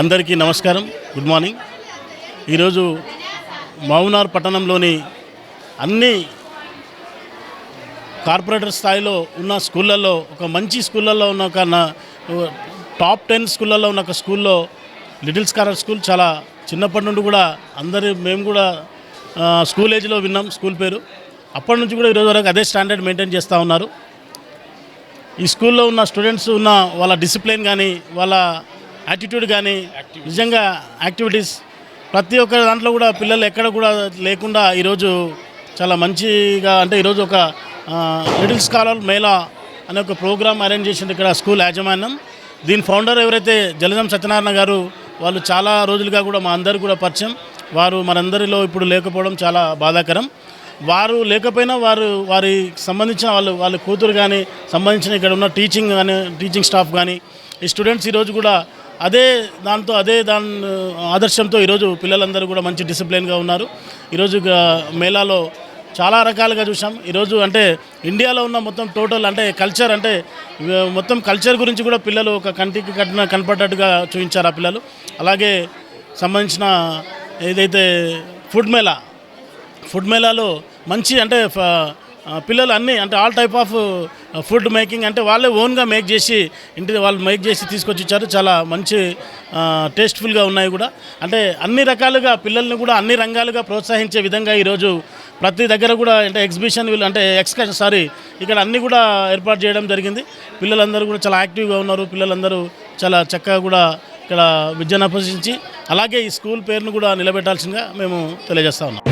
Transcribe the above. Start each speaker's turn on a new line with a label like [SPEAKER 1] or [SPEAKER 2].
[SPEAKER 1] అందరికీ నమస్కారం, good morning. ఈరోజు మహబూబ్నగర్ పట్టణంలోని అన్ని కార్పొరేటర్ స్థాయిలో ఉన్న స్కూళ్ళల్లో ఒక మంచి స్కూళ్ళల్లో ఉన్న ఒక టాప్ 10 స్కూళ్ళల్లో ఉన్న ఒక స్కూల్లో లిటిల్ స్కాలర్ స్కూల్ చాలా చిన్నప్పటి నుండి కూడా మేము కూడా స్కూల్ ఏజ్లో విన్నాం స్కూల్ పేరు. అప్పటి నుంచి కూడా ఈరోజు వరకు అదే స్టాండర్డ్ మెయింటైన్ చేస్తూ ఉన్నారు. ఈ స్కూల్లో ఉన్న స్టూడెంట్స్ ఉన్న వాళ్ళ డిసిప్లిన్ కానీ వాళ్ళ యాటిట్యూడ్ కానీ నిజంగా యాక్టివిటీస్ ప్రతి ఒక్క దాంట్లో కూడా పిల్లలు ఎక్కడ కూడా లేకుండా ఈరోజు చాలా మంచిగా అంటే ఈరోజు ఒక లిటిల్ స్కాలర్ మేళా అనే ఒక ప్రోగ్రామ్ అరేంజ్ చేసింది ఇక్కడ స్కూల్ యాజమాన్యం. దీని ఫౌండర్ ఎవరైతే జలజం సత్యనారాయణ గారు, వాళ్ళు చాలా రోజులుగా కూడా మా అందరికీ కూడా పరిచయం. వారు మనందరిలో ఇప్పుడు లేకపోవడం చాలా బాధాకరం. వారు లేకపోయినా వారికి సంబంధించిన వాళ్ళ కూతురు కానీ సంబంధించిన ఇక్కడ ఉన్న టీచింగ్ స్టాఫ్ కానీ ఈ స్టూడెంట్స్ ఈరోజు కూడా అదే దాని ఆదర్శంతో ఈరోజు పిల్లలందరూ కూడా మంచి డిసిప్లిన్గా ఉన్నారు. ఈరోజు మేళాలో చాలా రకాలుగా చూసాం. ఈరోజు అంటే ఇండియాలో ఉన్న మొత్తం టోటల్ అంటే కల్చర్ అంటే మొత్తం కల్చర్ గురించి కూడా పిల్లలు ఒక కంటికి కనపడ్డట్టుగా చూపించారు ఆ పిల్లలు. అలాగే సంబంధించిన ఏదైతే ఫుడ్ మేళాలో మంచి అంటే పిల్లలు అన్నీ అంటే all type of food making అంటే వాళ్ళే ఓన్గా వాళ్ళు మేక్ చేసి తీసుకొచ్చి ఇచ్చారు. చాలా మంచి టేస్ట్ఫుల్గా ఉన్నాయి కూడా. అంటే అన్ని రకాలుగా పిల్లల్ని కూడా అన్ని రంగాలుగా ప్రోత్సహించే విధంగా ఈరోజు ప్రతి దగ్గర కూడా అంటే ఎగ్జిబిషన్ ఇక్కడ అన్నీ కూడా ఏర్పాటు చేయడం జరిగింది. పిల్లలందరూ కూడా చాలా యాక్టివ్గా ఉన్నారు. పిల్లలందరూ చాలా చక్కగా కూడా ఇక్కడ విద్యను అభ్యసించి అలాగే ఈ స్కూల్ పేరును కూడా నిలబెట్టాల్సిందిగా మేము తెలియజేస్తా ఉన్నాం.